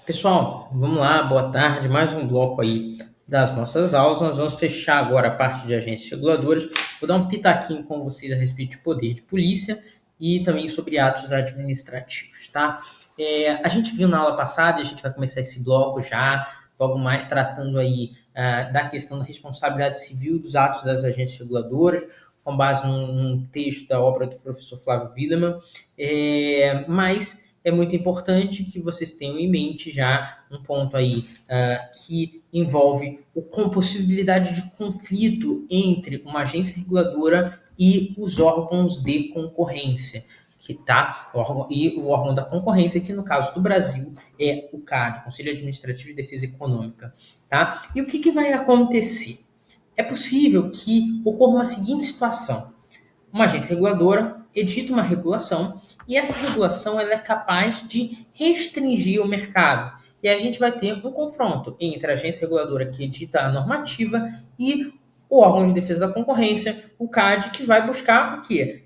Pessoal, vamos lá, boa tarde. Mais um bloco aí das nossas aulas. Nós vamos fechar agora a parte de agências reguladoras. Vou dar um pitaquinho com vocês a respeito de poder de polícia e também sobre atos administrativos, tá? A gente viu na aula passada, e a gente vai começar esse bloco já, logo mais tratando aí da questão da responsabilidade civil dos atos das agências reguladoras, com base num texto da obra do professor Flávio Wiedemann, mas é muito importante que vocês tenham em mente já um ponto aí que envolve com possibilidade de conflito entre uma agência reguladora e os órgãos de concorrência, e o órgão da concorrência, que no caso do Brasil é o CAD, Conselho Administrativo de Defesa Econômica, tá? E o que vai acontecer? É possível que ocorra uma seguinte situação: uma agência reguladora edita uma regulação e essa regulação ela é capaz de restringir o mercado. E aí a gente vai ter um confronto entre a agência reguladora que edita a normativa e o órgão de defesa da concorrência, o CAD, que vai buscar o quê?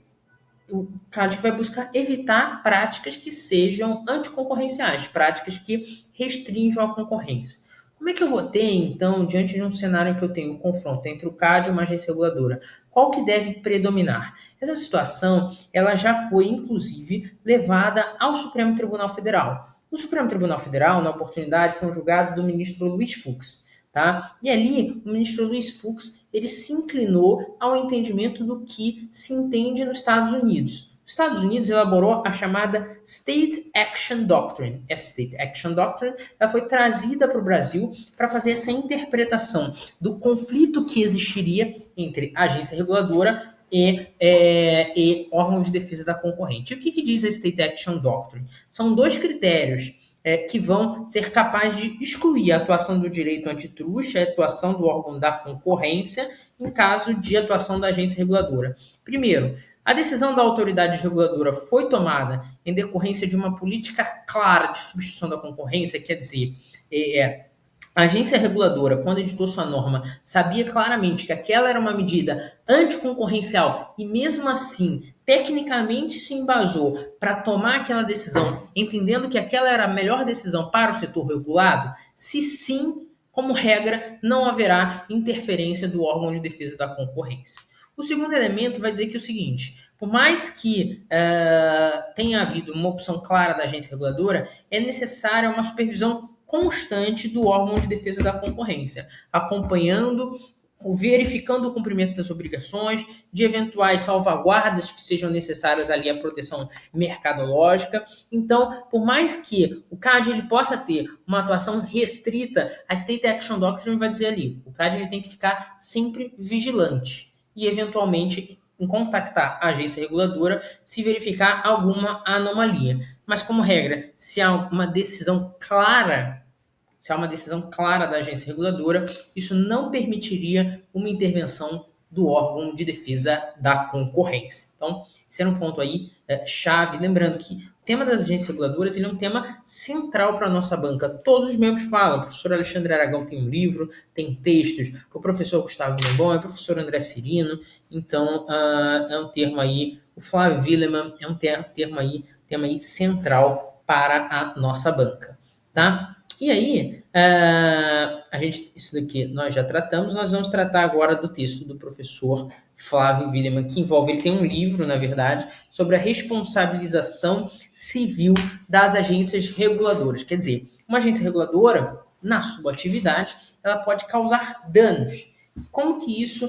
O CAD que vai buscar evitar práticas que sejam anticoncorrenciais, práticas que restringam a concorrência. Como é que eu vou ter, então, diante de um cenário em que eu tenho um confronto entre o CAD e uma agência reguladora? Qual que deve predominar? Essa situação, ela já foi, inclusive, levada ao Supremo Tribunal Federal. O Supremo Tribunal Federal, na oportunidade, foi um julgado do ministro Luiz Fux. Tá? E ali, o ministro Luiz Fux ele se inclinou ao entendimento do que se entende nos Estados Unidos. Os Estados Unidos elaborou a chamada State Action Doctrine. Essa State Action Doctrine ela foi trazida para o Brasil para fazer essa interpretação do conflito que existiria entre a agência reguladora e órgão de defesa da concorrente. E o que diz a State Action Doctrine? São dois critérios que vão ser capazes de excluir a atuação do direito antitruste, a atuação do órgão da concorrência, em caso de atuação da agência reguladora. Primeiro, a decisão da autoridade reguladora foi tomada em decorrência de uma política clara de substituição da concorrência, quer dizer, a agência reguladora, quando editou sua norma, sabia claramente que aquela era uma medida anticoncorrencial e, mesmo assim, tecnicamente se embasou para tomar aquela decisão, entendendo que aquela era a melhor decisão para o setor regulado. Se sim, como regra, não haverá interferência do órgão de defesa da concorrência. O segundo elemento vai dizer que é o seguinte: por mais que tenha havido uma opção clara da agência reguladora, é necessária uma supervisão constante do órgão de defesa da concorrência, acompanhando, verificando o cumprimento das obrigações, de eventuais salvaguardas que sejam necessárias ali à proteção mercadológica. Então, por mais que o CAD ele possa ter uma atuação restrita, a State Action Doctrine vai dizer ali, o CAD ele tem que ficar sempre vigilante e, eventualmente, em contactar a agência reguladora se verificar alguma anomalia. Mas, como regra, se há uma decisão clara da agência reguladora, isso não permitiria uma intervenção do órgão de defesa da concorrência. Então, esse era um ponto aí chave. Lembrando que o tema das agências reguladoras ele é um tema central para a nossa banca. Todos os membros falam. O professor Alexandre Aragão tem um livro, tem textos. O professor Gustavo Lembon, o professor André Cirino. Então, é um termo aí. O Flávio Wiedemann é um tema aí central para a nossa banca, tá? E aí, isso daqui nós já tratamos, nós vamos tratar agora do texto do professor Flávio Wiedemann, que ele tem um livro, na verdade, sobre a responsabilização civil das agências reguladoras. Quer dizer, uma agência reguladora, na sua atividade, ela pode causar danos. Como que isso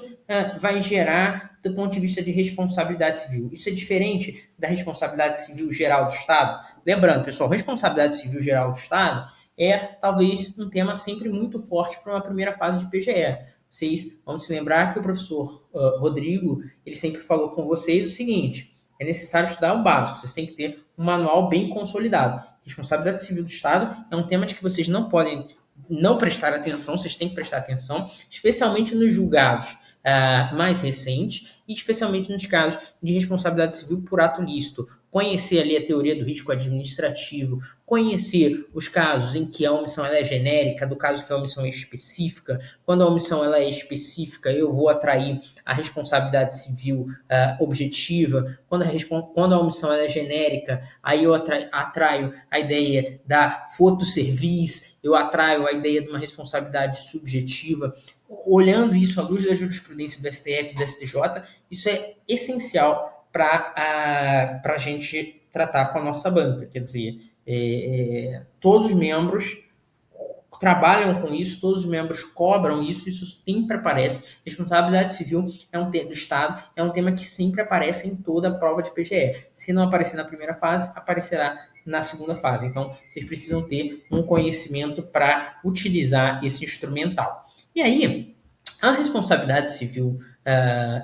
vai gerar do ponto de vista de responsabilidade civil? Isso é diferente da responsabilidade civil geral do Estado? Lembrando, pessoal, responsabilidade civil geral do Estado é talvez um tema sempre muito forte para uma primeira fase de PGE. Vocês vão se lembrar que o professor Rodrigo, ele sempre falou com vocês o seguinte: é necessário estudar o básico, vocês têm que ter um manual bem consolidado. Responsabilidade civil do Estado é um tema de que vocês não podem não prestar atenção, vocês têm que prestar atenção, especialmente nos julgados mais recentes e especialmente nos casos de responsabilidade civil por ato lícito, conhecer ali a teoria do risco administrativo, conhecer os casos em que a omissão ela é genérica, do caso que a omissão é específica. Quando a omissão ela é específica, eu vou atrair a responsabilidade civil objetiva. Quando a omissão ela é genérica, aí eu atraio a ideia da fotosservice, eu atraio a ideia de uma responsabilidade subjetiva. Olhando isso à luz da jurisprudência do STF e do STJ, isso é essencial para a gente tratar com a nossa banca. Quer dizer, todos os membros trabalham com isso, todos os membros cobram isso sempre aparece. Responsabilidade civil do Estado é um tema que sempre aparece em toda a prova de PGE. Se não aparecer na primeira fase, aparecerá na segunda fase. Então, vocês precisam ter um conhecimento para utilizar esse instrumental. E aí, a responsabilidade civil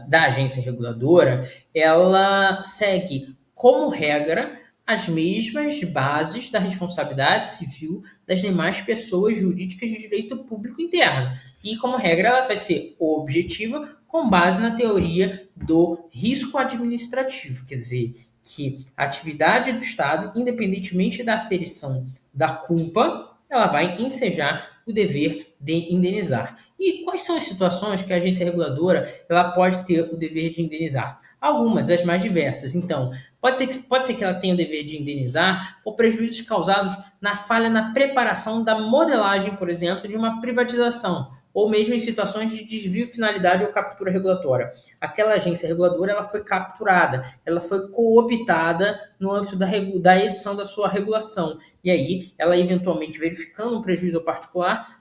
da agência reguladora, ela segue, como regra, as mesmas bases da responsabilidade civil das demais pessoas jurídicas de direito público interno. E, como regra, ela vai ser objetiva com base na teoria do risco administrativo, quer dizer, que a atividade do Estado, independentemente da aferição da culpa, ela vai ensejar o dever de indenizar. E quais são as situações que a agência reguladora ela pode ter o dever de indenizar? Algumas, das mais diversas. Então, pode ser que ela tenha o dever de indenizar por prejuízos causados na falha na preparação da modelagem, por exemplo, de uma privatização, ou mesmo em situações de desvio, finalidade ou captura regulatória. Aquela agência reguladora ela foi capturada, ela foi cooptada no âmbito da edição da sua regulação. E aí, ela eventualmente verificando um prejuízo particular,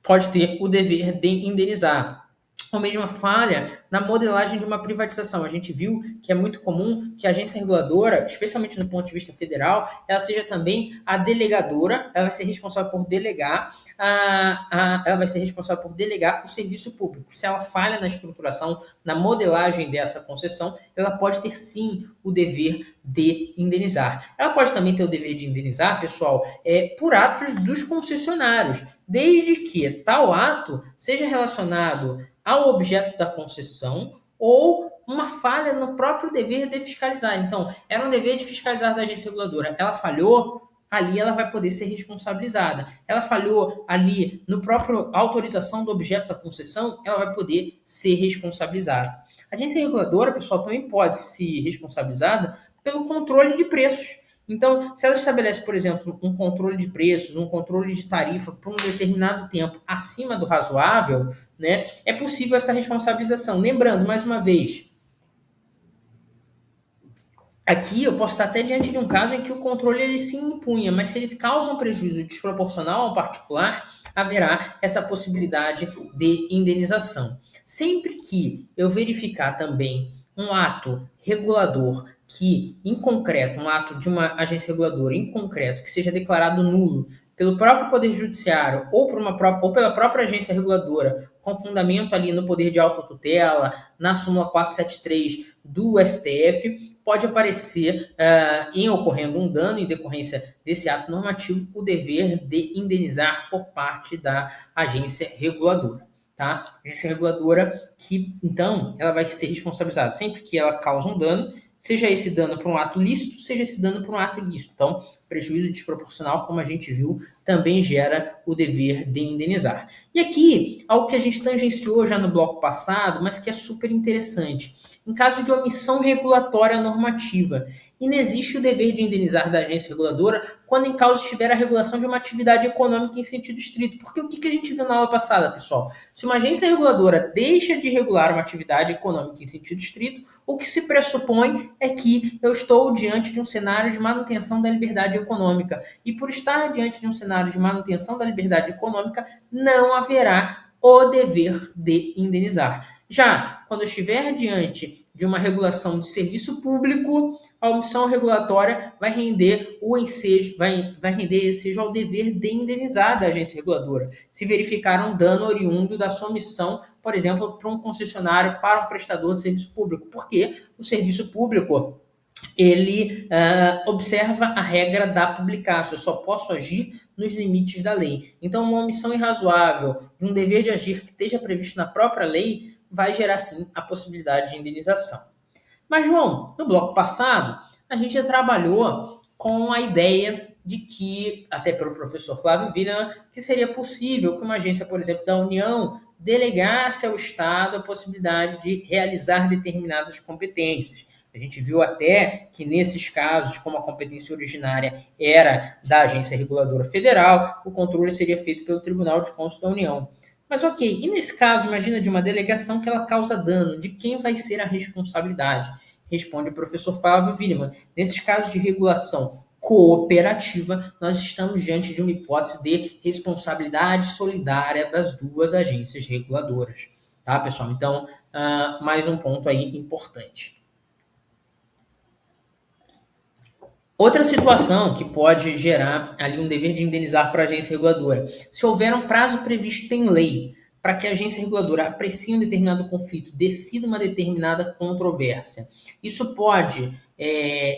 pode ter o dever de indenizar. Ou mesmo a falha na modelagem de uma privatização. A gente viu que é muito comum que a agência reguladora, especialmente do ponto de vista federal, ela seja também a delegadora, ela vai ser responsável por delegar o serviço público. Se ela falha na estruturação, na modelagem dessa concessão, ela pode ter sim o dever de indenizar. Ela pode também ter o dever de indenizar, pessoal, por atos dos concessionários, desde que tal ato seja relacionado ao objeto da concessão ou uma falha no próprio dever de fiscalizar. Então, era um dever de fiscalizar da agência reguladora. Ela falhou, ali ela vai poder ser responsabilizada. Ela falhou ali no próprio autorização do objeto da concessão, ela vai poder ser responsabilizada. A agência reguladora, pessoal, também pode ser responsabilizada pelo controle de preços. Então, se ela estabelece, por exemplo, um controle de preços, um controle de tarifa por um determinado tempo acima do razoável, né, é possível essa responsabilização. Lembrando, mais uma vez, aqui eu posso estar até diante de um caso em que o controle ele se impunha, mas se ele causa um prejuízo desproporcional ao particular, haverá essa possibilidade de indenização. Sempre que eu verificar também um ato regulador que, em concreto, um ato de uma agência reguladora, em concreto, que seja declarado nulo pelo próprio Poder Judiciário ou pela própria agência reguladora, com fundamento ali no poder de autotutela, na súmula 473 do STF, pode aparecer, em ocorrendo um dano em decorrência desse ato normativo, o dever de indenizar por parte da agência reguladora. Tá? A agência reguladora que, então, ela vai ser responsabilizada sempre que ela causa um dano, seja esse dano por um ato lícito, seja esse dano por um ato ilícito. Então, prejuízo desproporcional, como a gente viu, também gera o dever de indenizar. E aqui, algo que a gente tangenciou já no bloco passado, mas que é super interessante. Em caso de omissão regulatória normativa, inexiste o dever de indenizar da agência reguladora quando em causa estiver a regulação de uma atividade econômica em sentido estrito. Porque o que a gente viu na aula passada, pessoal? Se uma agência reguladora deixa de regular uma atividade econômica em sentido estrito, o que se pressupõe é que eu estou diante de um cenário de manutenção da liberdade econômica. E por estar diante de um cenário de manutenção da liberdade econômica, não haverá o dever de indenizar. Já quando estiver diante de uma regulação de serviço público, a omissão regulatória vai render o ensejo, vai render ensejo ao dever de indenizar da agência reguladora, se verificar um dano oriundo da sua omissão, por exemplo, para um concessionário, para um prestador de serviço público, porque o serviço público ele observa a regra da publicação. Eu só posso agir nos limites da lei. Então, uma omissão irrazoável de um dever de agir que esteja previsto na própria lei vai gerar, sim, a possibilidade de indenização. Mas, João, no bloco passado, a gente trabalhou com a ideia de que, até pelo professor Flávio Villa, que seria possível que uma agência, por exemplo, da União, delegasse ao Estado a possibilidade de realizar determinadas competências. A gente viu até que, nesses casos, como a competência originária era da Agência Reguladora Federal, o controle seria feito pelo Tribunal de Contas da União. Mas ok, e nesse caso, imagina de uma delegação que ela causa dano, de quem vai ser a responsabilidade? Responde o professor Flávio Villeman. Nesses casos de regulação cooperativa, nós estamos diante de uma hipótese de responsabilidade solidária das duas agências reguladoras. Tá, pessoal? Então, mais um ponto aí importante. Outra situação que pode gerar ali um dever de indenizar para a agência reguladora, se houver um prazo previsto em lei para que a agência reguladora aprecie um determinado conflito, decida uma determinada controvérsia, isso pode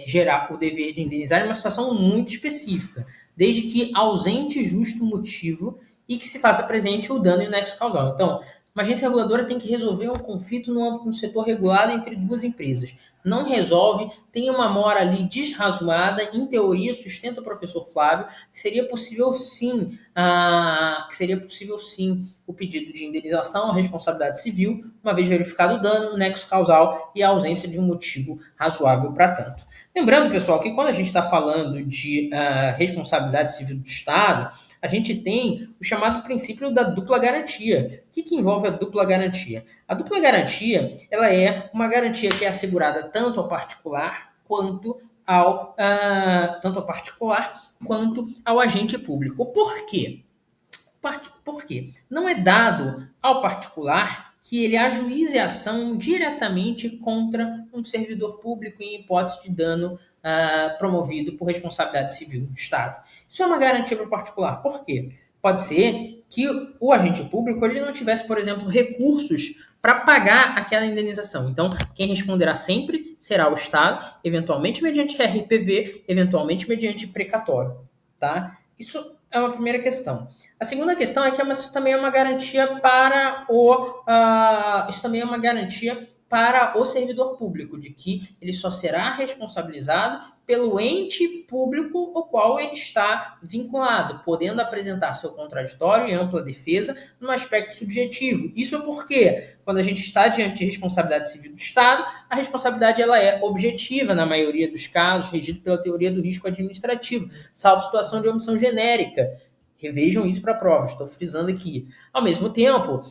gerar o dever de indenizar em uma situação muito específica, desde que ausente justo motivo e que se faça presente o dano e o nexo causal. Então, uma agência reguladora tem que resolver um conflito no setor regulado entre duas empresas. Não resolve, tem uma mora ali desrazoada, em teoria, sustenta o professor Flávio, que seria possível sim o pedido de indenização, a responsabilidade civil, uma vez verificado o dano, o nexo causal e a ausência de um motivo razoável para tanto. Lembrando, pessoal, que quando a gente está falando de responsabilidade civil do Estado, a gente tem o chamado princípio da dupla garantia. O que envolve a dupla garantia? A dupla garantia, ela é uma garantia que é assegurada tanto ao particular quanto ao agente público. Por quê? Porque não é dado ao particular que ele ajuize a ação diretamente contra um servidor público em hipótese de dano promovido por responsabilidade civil do Estado. Isso é uma garantia para o particular. Por quê? Pode ser que o agente público ele não tivesse, por exemplo, recursos para pagar aquela indenização. Então, quem responderá sempre será o Estado, eventualmente mediante RPV, eventualmente mediante precatório. Tá? Isso é uma primeira questão. A segunda questão é que isso também é uma garantia para o servidor público, de que ele só será responsabilizado pelo ente público ao qual ele está vinculado, podendo apresentar seu contraditório e ampla defesa no aspecto subjetivo. Isso porque, quando a gente está diante de responsabilidade civil do Estado, a responsabilidade ela é objetiva, na maioria dos casos, regida pela teoria do risco administrativo, salvo situação de omissão genérica. Revejam isso para a prova, estou frisando aqui. Ao mesmo tempo,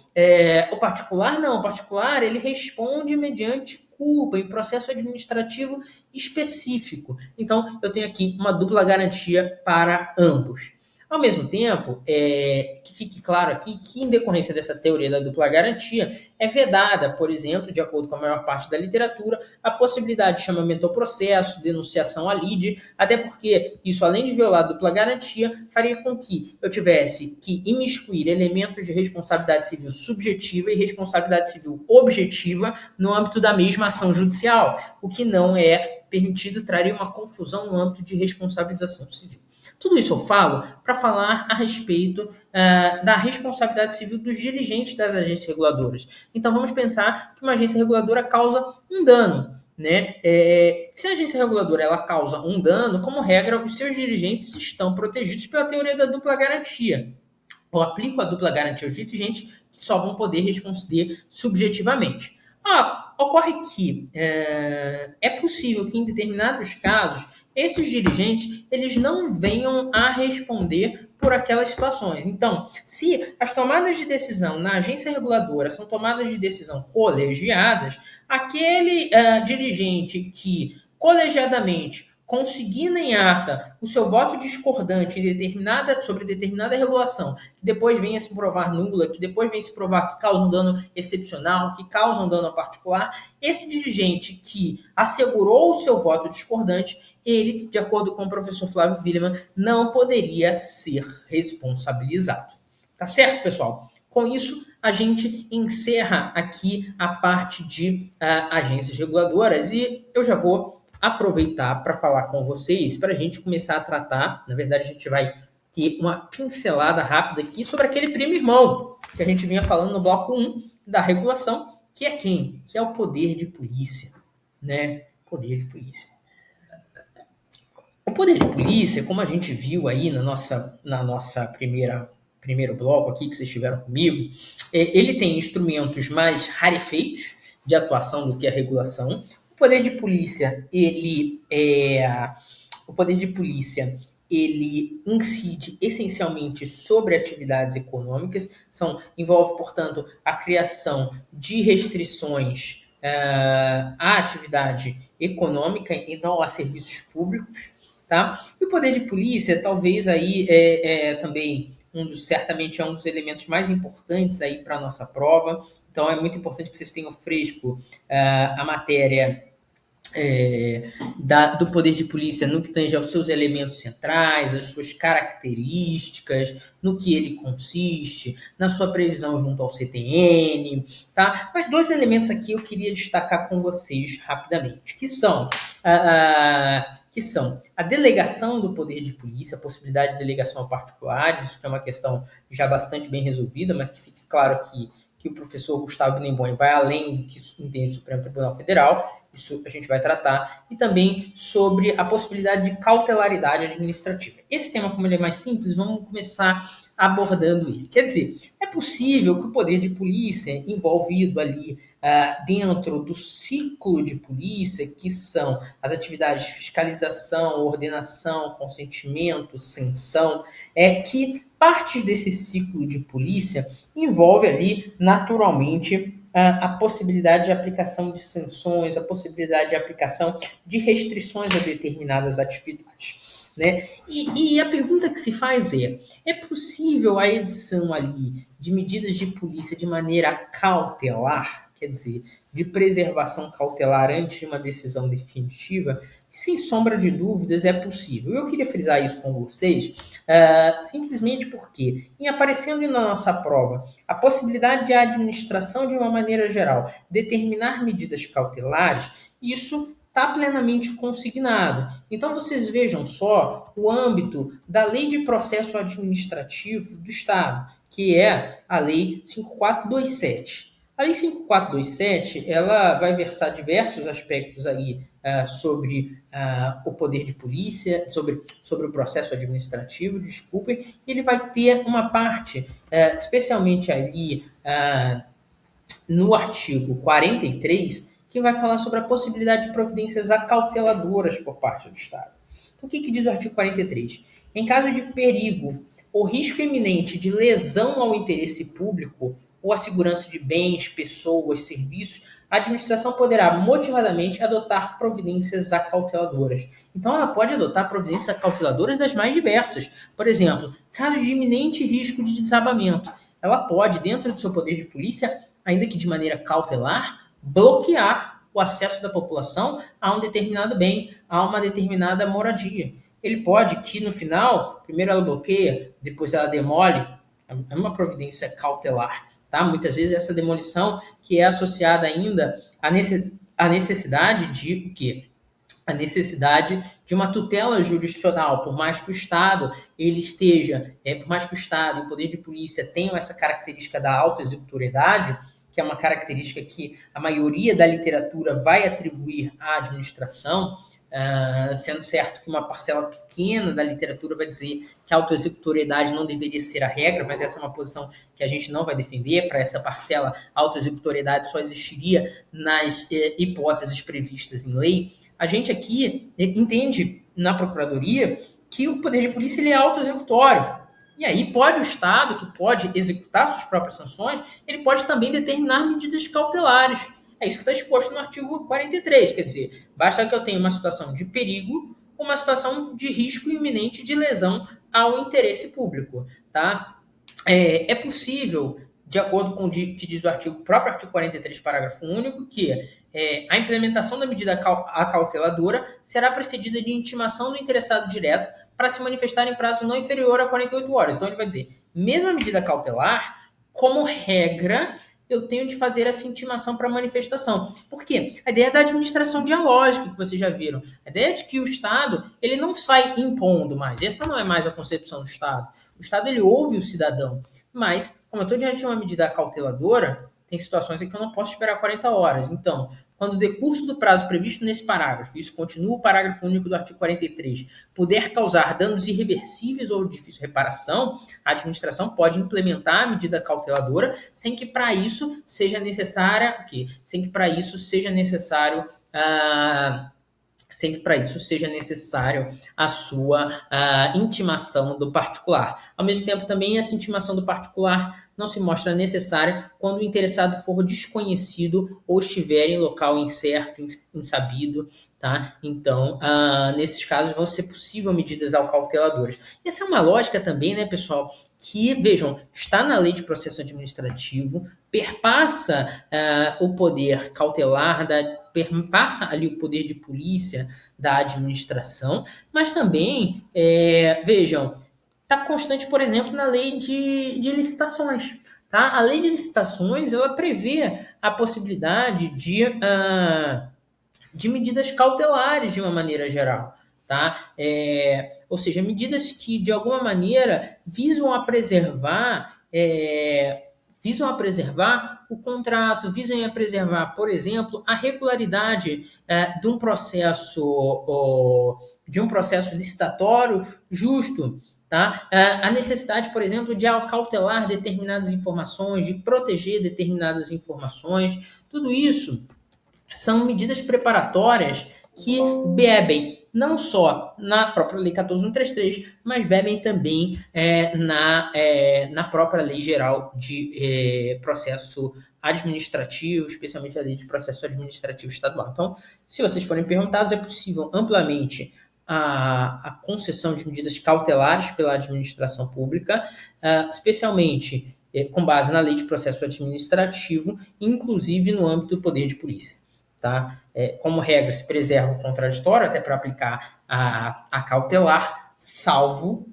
o particular não. O particular ele responde mediante culpa, em processo administrativo específico. Então, eu tenho aqui uma dupla garantia para ambos. Ao mesmo tempo, que fique claro aqui que, em decorrência dessa teoria da dupla garantia, é vedada, por exemplo, de acordo com a maior parte da literatura, a possibilidade de chamamento ao processo, denunciação à lide, até porque isso, além de violar a dupla garantia, faria com que eu tivesse que imiscuir elementos de responsabilidade civil subjetiva e responsabilidade civil objetiva no âmbito da mesma ação judicial, o que não é permitido, traria uma confusão no âmbito de responsabilização civil. Tudo isso eu falo para falar a respeito da responsabilidade civil dos dirigentes das agências reguladoras. Então, vamos pensar que uma agência reguladora causa um dano. Né? Se a agência reguladora ela causa um dano, como regra, os seus dirigentes estão protegidos pela teoria da dupla garantia. Eu aplico a dupla garantia aos dirigentes que só vão poder responder subjetivamente. Ocorre que é possível que, em determinados casos, esses dirigentes eles não venham a responder por aquelas situações. Então, se as tomadas de decisão na agência reguladora são tomadas de decisão colegiadas, aquele dirigente que colegiadamente conseguindo em ata o seu voto discordante sobre determinada regulação, que depois venha se provar nula, que depois venha se provar que causa um dano excepcional, que causa um dano particular, esse dirigente que assegurou o seu voto discordante, ele, de acordo com o professor Flávio Villeman, não poderia ser responsabilizado. Tá certo, pessoal? Com isso, a gente encerra aqui a parte de agências reguladoras e eu já vou aproveitar para falar com vocês, para a gente começar a tratar, na verdade a gente vai ter uma pincelada rápida aqui sobre aquele primo irmão que a gente vinha falando no bloco 1 da regulação, que é quem? Que é o poder de polícia, né? Poder de polícia. O poder de polícia, como a gente viu aí na nossa primeiro bloco aqui que vocês tiveram comigo, ele tem instrumentos mais rarefeitos de atuação do que a regulação. O poder de polícia, o poder de polícia, ele incide essencialmente sobre atividades econômicas, envolve, portanto, a criação de restrições à atividade econômica e não a serviços públicos, tá? E o poder de polícia, talvez aí também certamente é um dos elementos mais importantes aí para a nossa prova. Então é muito importante que vocês tenham fresco a matéria do poder de polícia no que tange aos seus elementos centrais, as suas características, no que ele consiste, na sua previsão junto ao CTN, tá? Mas dois elementos aqui eu queria destacar com vocês rapidamente, que são a delegação do poder de polícia, a possibilidade de delegação a particulares, isso que é uma questão já bastante bem resolvida, mas que fique claro que o professor Gustavo Binemboim vai além do que entende o Supremo Tribunal Federal, isso a gente vai tratar, e também sobre a possibilidade de cautelaridade administrativa. Esse tema, como ele é mais simples, vamos começar abordando ele. Quer dizer, é possível que o poder de polícia envolvido ali dentro do ciclo de polícia, que são as atividades de fiscalização, ordenação, consentimento, sanção, que parte desse ciclo de polícia envolve ali, naturalmente, a possibilidade de aplicação de sanções, a possibilidade de aplicação de restrições a determinadas atividades. Né? E a pergunta que se faz é possível a edição ali de medidas de polícia de maneira cautelar, quer dizer, de preservação cautelar antes de uma decisão definitiva? Sem sombra de dúvidas, é possível. Eu queria frisar isso com vocês, simplesmente porque, em aparecendo na nossa prova, a possibilidade de a administração, de uma maneira geral, determinar medidas cautelares, isso está plenamente consignado. Então, vocês vejam só o âmbito da Lei de Processo Administrativo do Estado, que é a Lei 5427. A Lei 5427, ela vai versar diversos aspectos aí sobre o poder de polícia, sobre o processo administrativo, desculpem, e ele vai ter uma parte, especialmente ali no artigo 43, que vai falar sobre a possibilidade de providências acauteladoras por parte do Estado. Então, o que diz o artigo 43? Em caso de perigo ou risco iminente de lesão ao interesse público ou à segurança de bens, pessoas, serviços, a administração poderá motivadamente adotar providências acauteladoras. Então, ela pode adotar providências acauteladoras das mais diversas. Por exemplo, caso de iminente risco de desabamento, ela pode, dentro do seu poder de polícia, ainda que de maneira cautelar, bloquear o acesso da população a um determinado bem, a uma determinada moradia. Ele pode que, no final, primeiro ela bloqueia, depois ela demole, é uma providência cautelar. Tá? Muitas vezes essa demolição que é associada ainda à necessidade de o quê? A necessidade de uma tutela jurisdicional, por mais que o Estado ele esteja, por mais que o Estado e o poder de polícia tenham essa característica da autoexecutoriedade, que é uma característica que a maioria da literatura vai atribuir à administração, sendo certo que uma parcela pequena da literatura vai dizer que a autoexecutoriedade não deveria ser a regra, mas essa é uma posição que a gente não vai defender. Para essa parcela, a autoexecutoriedade só existiria nas hipóteses previstas em lei. A gente aqui entende na Procuradoria que o poder de polícia ele é autoexecutório. E aí pode o Estado, que pode executar suas próprias sanções, ele pode também determinar medidas cautelares. É isso que está exposto no artigo 43, quer dizer, basta que eu tenha uma situação de perigo ou uma situação de risco iminente de lesão ao interesse público, tá? É possível, de acordo com o que diz o próprio artigo 43, parágrafo único, que a implementação da medida acauteladora será precedida de intimação do interessado direto para se manifestar em prazo não inferior a 48 horas. Então, ele vai dizer, mesmo a medida cautelar, como regra, eu tenho de fazer essa intimação para manifestação. Por quê? A ideia da administração dialógica, que vocês já viram. A ideia de que o Estado ele não sai impondo mais. Essa não é mais a concepção do Estado. O Estado ele ouve o cidadão. Mas, como eu estou diante de uma medida cauteladora, tem situações em que eu não posso esperar 40 horas. Então, quando o decurso do prazo previsto nesse parágrafo, isso continua o parágrafo único do artigo 43, puder causar danos irreversíveis ou de difícil reparação, a administração pode implementar a medida cauteladora sem que para isso seja necessária, sem que para isso seja necessário sem que para isso seja necessário a sua intimação do particular. Ao mesmo tempo, também essa intimação do particular não se mostra necessária quando o interessado for desconhecido ou estiver em local incerto, insabido, tá? Então, nesses casos, vão ser possíveis medidas cauteladoras. Essa é uma lógica também, né, pessoal, que, vejam, está na lei de processo administrativo, perpassa o poder cautelar perpassa ali o poder de polícia da administração, mas também, vejam, está constante, por exemplo, na lei de licitações. Tá? A lei de licitações ela prevê a possibilidade de medidas cautelares de uma maneira geral. Tá? Ou seja, medidas que, de alguma maneira, visam a preservar o contrato, visam a preservar, por exemplo, a regularidade de um processo licitatório justo, tá? A necessidade, por exemplo, de acautelar determinadas informações, de proteger determinadas informações, tudo isso são medidas preparatórias que bebem não só na própria Lei 14.133, mas bebem também na própria Lei Geral de Processo Administrativo, especialmente a Lei de Processo Administrativo Estadual. Então, se vocês forem perguntados, é possível amplamente a concessão de medidas cautelares pela administração pública, especialmente com base na Lei de Processo Administrativo, inclusive no âmbito do poder de polícia. Tá? Como regra, se preserva o contraditório até para aplicar a cautelar, salvo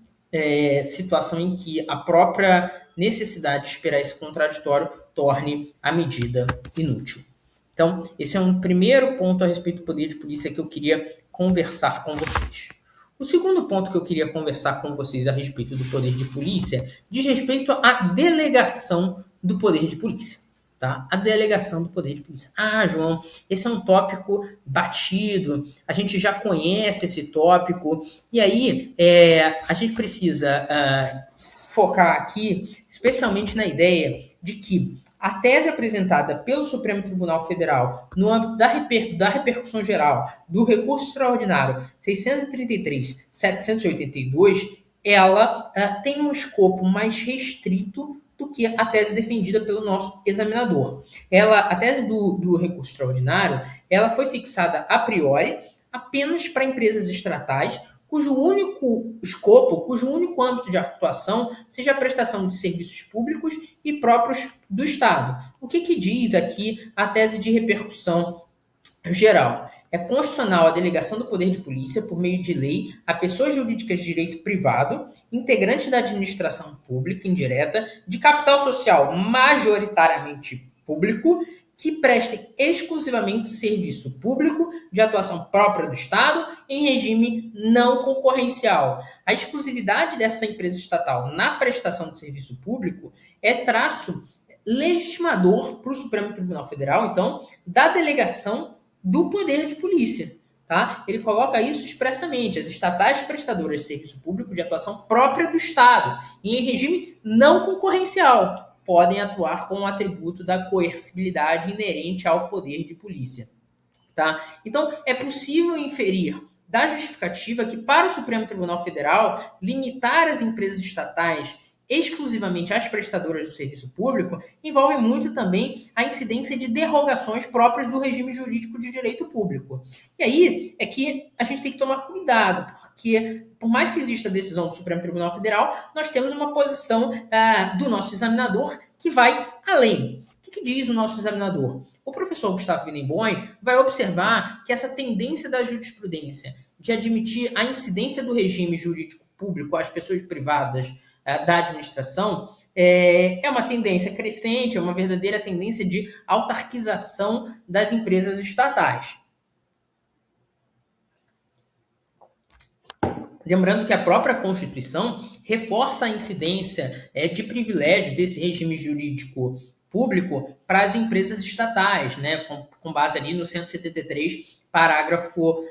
situação em que a própria necessidade de esperar esse contraditório torne a medida inútil. Então, esse é um primeiro ponto a respeito do poder de polícia que eu queria conversar com vocês. O segundo ponto que eu queria conversar com vocês a respeito do poder de polícia diz respeito à delegação do poder de polícia. Tá? A delegação do poder de polícia. João, esse é um tópico batido, a gente já conhece esse tópico, e aí a gente precisa focar aqui, especialmente na ideia de que a tese apresentada pelo Supremo Tribunal Federal no âmbito da repercussão geral do recurso extraordinário 633.782, ela tem um escopo mais restrito do que a tese defendida pelo nosso examinador. A tese do recurso extraordinário, ela foi fixada a priori apenas para empresas estatais, cujo único escopo, cujo único âmbito de atuação seja a prestação de serviços públicos e próprios do Estado. O que diz aqui a tese de repercussão geral? É constitucional a delegação do poder de polícia, por meio de lei, a pessoas jurídicas de direito privado, integrantes da administração pública indireta, de capital social majoritariamente público, que prestem exclusivamente serviço público de atuação própria do Estado em regime não concorrencial. A exclusividade dessa empresa estatal na prestação de serviço público é traço legitimador para o Supremo Tribunal Federal, então, da delegação do poder de polícia. Tá? Ele coloca isso expressamente: as estatais prestadoras de serviço público de atuação própria do Estado, em regime não concorrencial, podem atuar com o atributo da coercibilidade inerente ao poder de polícia. Tá? Então, é possível inferir da justificativa que, para o Supremo Tribunal Federal, limitar as empresas estatais exclusivamente às prestadoras do serviço público envolve muito também a incidência de derrogações próprias do regime jurídico de direito público. E aí é que a gente tem que tomar cuidado, porque por mais que exista a decisão do Supremo Tribunal Federal, nós temos uma posição do nosso examinador que vai além. O que diz o nosso examinador? O professor Gustavo Binemboim vai observar que essa tendência da jurisprudência de admitir a incidência do regime jurídico público às pessoas privadas da administração é uma tendência crescente, é uma verdadeira tendência de autarquização das empresas estatais. Lembrando que a própria Constituição reforça a incidência de privilégios desse regime jurídico público para as empresas estatais, né, com base ali no 173, parágrafo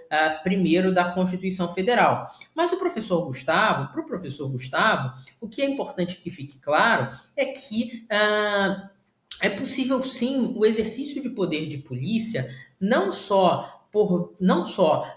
1º da Constituição Federal. Mas para o professor Gustavo, o que é importante que fique claro é que é possível sim o exercício de poder de polícia não só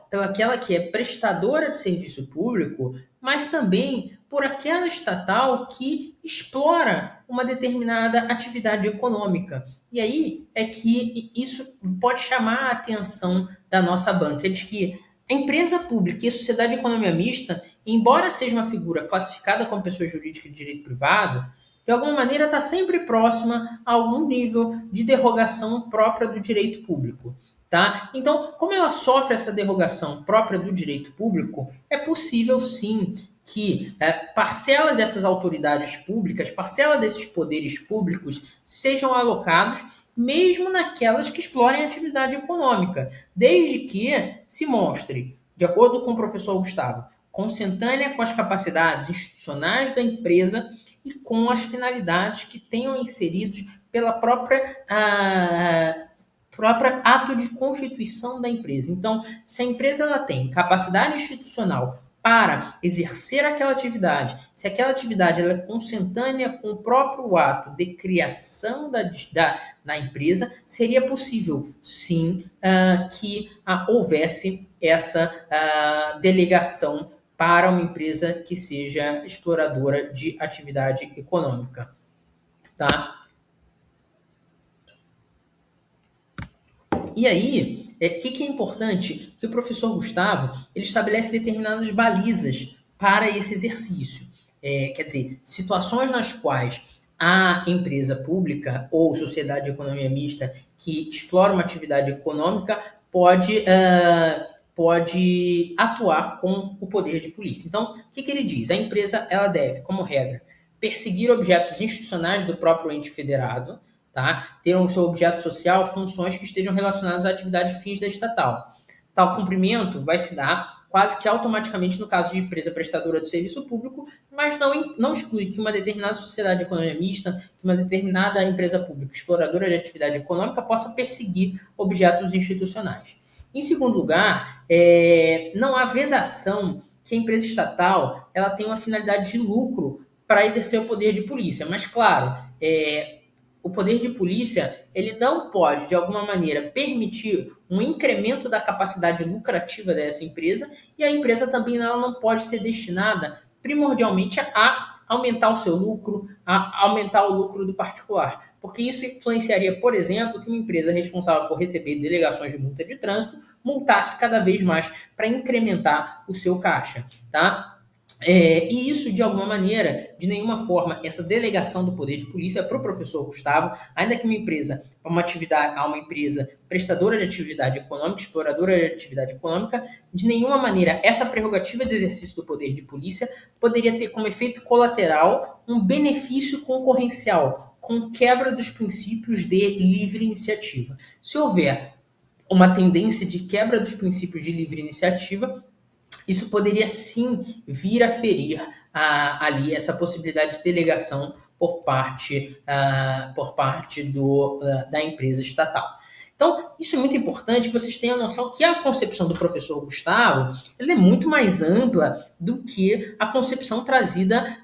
pela aquela que é prestadora de serviço público, mas também por aquela estatal que explora uma determinada atividade econômica. E aí é que isso pode chamar a atenção da nossa banca, de que a empresa pública e a sociedade de economia mista, embora seja uma figura classificada como pessoa jurídica de direito privado, de alguma maneira está sempre próxima a algum nível de derrogação própria do direito público. Tá? Então, como ela sofre essa derrogação própria do direito público, é possível sim que parcelas dessas autoridades públicas, parcela desses poderes públicos sejam alocados mesmo naquelas que explorem a atividade econômica, desde que se mostre, de acordo com o professor Gustavo, consentânea com as capacidades institucionais da empresa e com as finalidades que tenham inseridos pela própria ato de constituição da empresa. Então, se a empresa ela tem capacidade institucional para exercer aquela atividade, se aquela atividade ela é consentânea com o próprio ato de criação da empresa, seria possível, sim, que houvesse essa delegação para uma empresa que seja exploradora de atividade econômica. Tá? E aí, o que é importante? Que o professor Gustavo ele estabelece determinadas balizas para esse exercício. Quer dizer, situações nas quais a empresa pública ou sociedade de economia mista que explora uma atividade econômica pode atuar com o poder de polícia. Então, o que ele diz? A empresa ela deve, como regra, perseguir objetos institucionais do próprio ente federado, tá? Ter um seu objeto social funções que estejam relacionadas à atividade fins da estatal. Tal cumprimento vai se dar quase que automaticamente no caso de empresa prestadora de serviço público, mas não exclui que uma determinada sociedade de economia mista, que uma determinada empresa pública exploradora de atividade econômica possa perseguir objetos institucionais. Em segundo lugar, não há vedação que a empresa estatal ela tenha uma finalidade de lucro para exercer o poder de polícia, mas claro, o poder de polícia ele não pode, de alguma maneira, permitir um incremento da capacidade lucrativa dessa empresa e a empresa também ela não pode ser destinada primordialmente a aumentar o seu lucro, a aumentar o lucro do particular. Porque isso influenciaria, por exemplo, que uma empresa responsável por receber delegações de multa de trânsito multasse cada vez mais para incrementar o seu caixa, tá? E isso, de alguma maneira, de nenhuma forma, essa delegação do poder de polícia para o professor Gustavo, ainda que uma empresa prestadora de atividade econômica, exploradora de atividade econômica, de nenhuma maneira essa prerrogativa de exercício do poder de polícia poderia ter como efeito colateral um benefício concorrencial, com quebra dos princípios de livre iniciativa. Se houver uma tendência de quebra dos princípios de livre iniciativa, isso poderia sim vir a ferir ali essa possibilidade de delegação por parte da empresa estatal. Então, isso é muito importante que vocês tenham a noção que a concepção do professor Gustavo ela é muito mais ampla do que a concepção trazida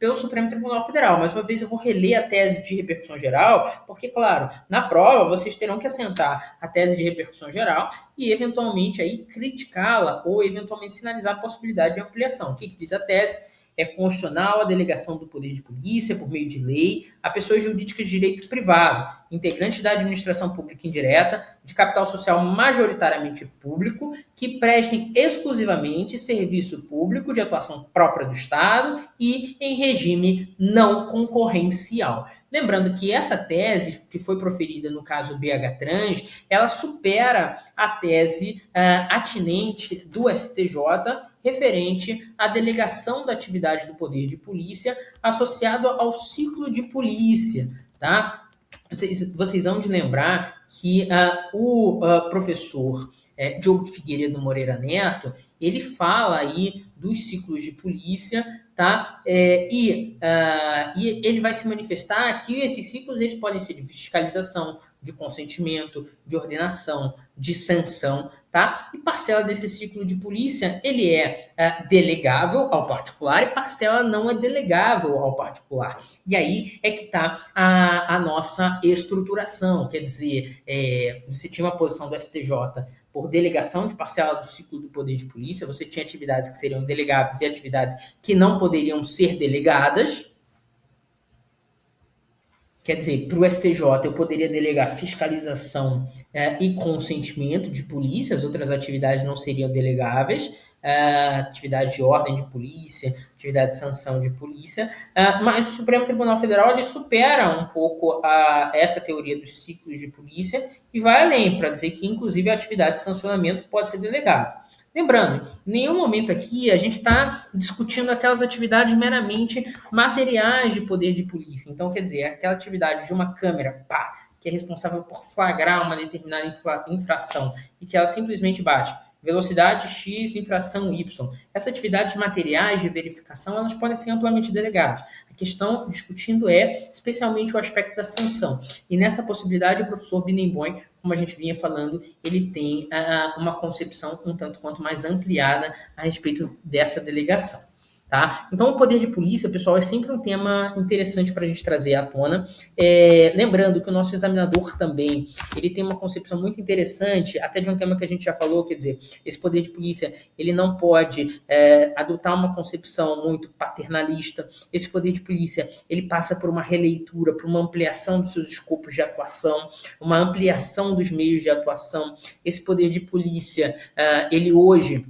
pelo Supremo Tribunal Federal. Mais uma vez, eu vou reler a tese de repercussão geral, porque, claro, na prova vocês terão que assentar a tese de repercussão geral e, eventualmente, aí criticá-la ou, eventualmente, sinalizar a possibilidade de ampliação. O que diz a tese? É constitucional a delegação do poder de polícia, por meio de lei, a pessoas jurídicas de direito privado, integrantes da administração pública indireta, de capital social majoritariamente público, que prestem exclusivamente serviço público de atuação própria do Estado e em regime não concorrencial. Lembrando que essa tese, que foi proferida no caso BH Trans, ela supera a tese atinente do STJ referente à delegação da atividade do poder de polícia associado ao ciclo de polícia, tá? Vocês vão de lembrar que o professor Diogo Figueiredo Moreira Neto, ele fala aí dos ciclos de polícia, tá? E ele vai se manifestar que esses ciclos eles podem ser de fiscalização, de consentimento, de ordenação, de sanção, tá? E parcela desse ciclo de polícia, ele é delegável ao particular e parcela não é delegável ao particular. E aí é que está a nossa estruturação, quer dizer, você tinha uma posição do STJ por delegação de parcela do ciclo do poder de polícia, você tinha atividades que seriam delegáveis e atividades que não poderiam ser delegadas. Quer dizer, para o STJ eu poderia delegar fiscalização e consentimento de polícia, as outras atividades não seriam delegáveis, atividade de ordem de polícia, atividade de sanção de polícia, mas o Supremo Tribunal Federal ele supera um pouco essa teoria dos ciclos de polícia e vai além, para dizer que, inclusive, a atividade de sancionamento pode ser delegada. Lembrando, em nenhum momento aqui a gente está discutindo aquelas atividades meramente materiais de poder de polícia. Então, quer dizer, aquela atividade de uma câmera, que é responsável por flagrar uma determinada infração e que ela simplesmente bate velocidade X, infração Y. Essas atividades materiais de verificação, elas podem ser amplamente delegadas. A questão discutindo especialmente o aspecto da sanção. E nessa possibilidade, o professor Binemboim, como a gente vinha falando, ele tem uma concepção um tanto quanto mais ampliada a respeito dessa delegação. Tá? Então, o poder de polícia, pessoal, é sempre um tema interessante para a gente trazer à tona. Lembrando que o nosso examinador também, ele tem uma concepção muito interessante, até de um tema que a gente já falou, quer dizer, esse poder de polícia, ele não pode adotar uma concepção muito paternalista. Esse poder de polícia, ele passa por uma releitura, por uma ampliação dos seus escopos de atuação, uma ampliação dos meios de atuação. Esse poder de polícia, ele hoje,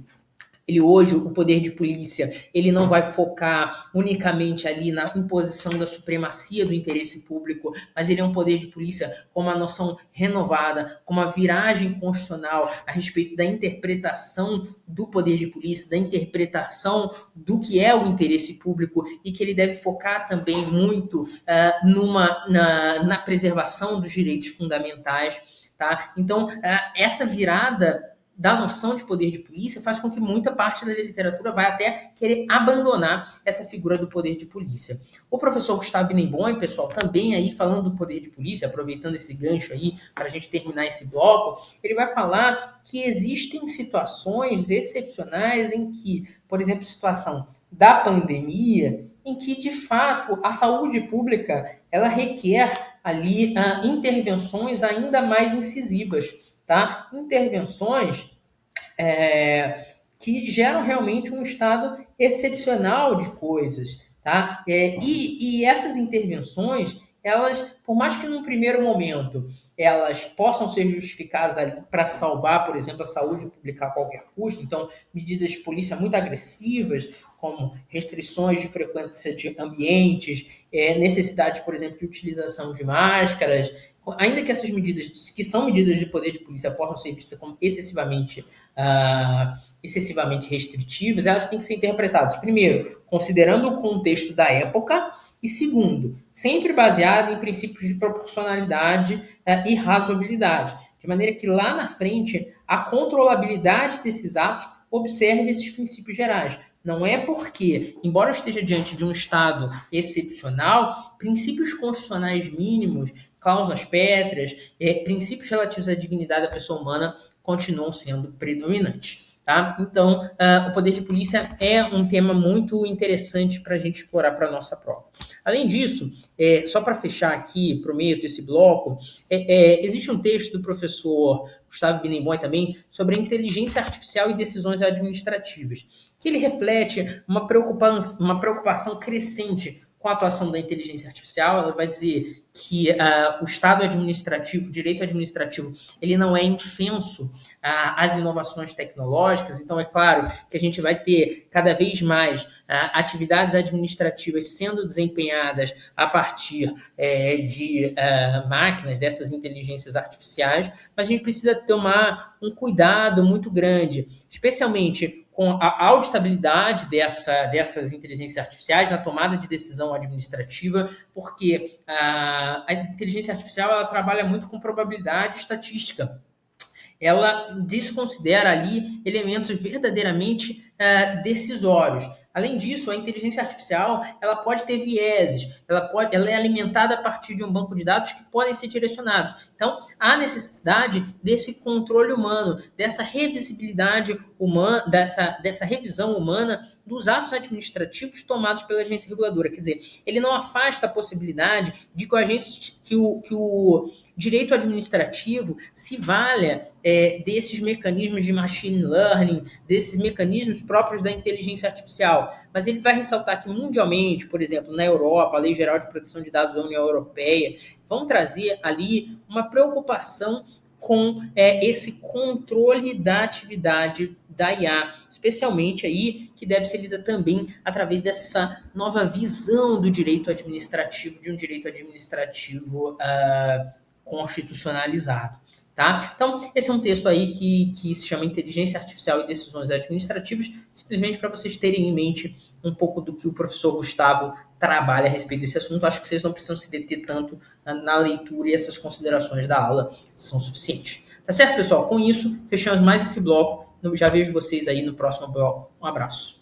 o poder de polícia, ele não vai focar unicamente ali na imposição da supremacia do interesse público, mas ele é um poder de polícia com uma noção renovada, com uma viragem constitucional a respeito da interpretação do poder de polícia, da interpretação do que é o interesse público e que ele deve focar também muito na preservação dos direitos fundamentais. Tá? Então, essa virada da noção de poder de polícia faz com que muita parte da literatura vai até querer abandonar essa figura do poder de polícia. O professor Gustavo Binemboim, pessoal, também aí falando do poder de polícia, aproveitando esse gancho aí para a gente terminar esse bloco, ele vai falar que existem situações excepcionais em que, por exemplo, situação da pandemia, em que, de fato, a saúde pública ela requer ali intervenções ainda mais incisivas. Tá? Intervenções que geram realmente um estado excepcional de coisas. Tá? E essas intervenções, elas, por mais que num primeiro momento elas possam ser justificadas para salvar, por exemplo, a saúde pública a qualquer custo, então medidas de polícia muito agressivas, como restrições de frequência de ambientes, necessidade, por exemplo, de utilização de máscaras, ainda que essas medidas, que são medidas de poder de polícia, possam ser vistas como excessivamente restritivas, elas têm que ser interpretadas, primeiro, considerando o contexto da época, e segundo, sempre baseado em princípios de proporcionalidade e razoabilidade, de maneira que lá na frente a controlabilidade desses atos observe esses princípios gerais. Não é porque, embora esteja diante de um Estado excepcional, princípios constitucionais mínimos, cláusulas pétreas, princípios relativos à dignidade da pessoa humana continuam sendo predominantes. Tá? Então, o poder de polícia é um tema muito interessante para a gente explorar para a nossa prova. Além disso, só para fechar aqui, prometo, esse bloco, existe um texto do professor Gustavo Binemboim também sobre a inteligência artificial e decisões administrativas, que ele reflete uma preocupação crescente com a atuação da inteligência artificial. Ela vai dizer que o Estado administrativo, o direito administrativo, ele não é infenso às inovações tecnológicas. Então, é claro que a gente vai ter cada vez mais atividades administrativas sendo desempenhadas a partir de máquinas, dessas inteligências artificiais, mas a gente precisa tomar um cuidado muito grande, especialmente com a auditabilidade dessas inteligências artificiais na tomada de decisão administrativa, porque a inteligência artificial ela trabalha muito com probabilidade estatística. ela desconsidera ali elementos verdadeiramente decisórios. Além disso, a inteligência artificial ela pode ter vieses, ela é alimentada a partir de um banco de dados que podem ser direcionados. Então, há necessidade desse controle humano, dessa revisibilidade humana, dessa revisão humana dos atos administrativos tomados pela agência reguladora. Quer dizer, ele não afasta a possibilidade de que o direito administrativo se valha desses mecanismos de machine learning, desses mecanismos próprios da inteligência artificial. Mas ele vai ressaltar que mundialmente, por exemplo, na Europa, a Lei Geral de Proteção de Dados da União Europeia, vão trazer ali uma preocupação com esse controle da atividade da IA, especialmente aí que deve ser lida também através dessa nova visão do direito administrativo, de um direito administrativo constitucionalizado. Tá? Então, esse é um texto aí que se chama Inteligência Artificial e Decisões Administrativas, simplesmente para vocês terem em mente um pouco do que o professor Gustavo trabalha a respeito desse assunto. Acho que vocês não precisam se deter tanto na leitura e essas considerações da aula são suficientes. Tá certo, pessoal? Com isso, fechamos mais esse bloco. Já vejo vocês aí no próximo bloco. Um abraço.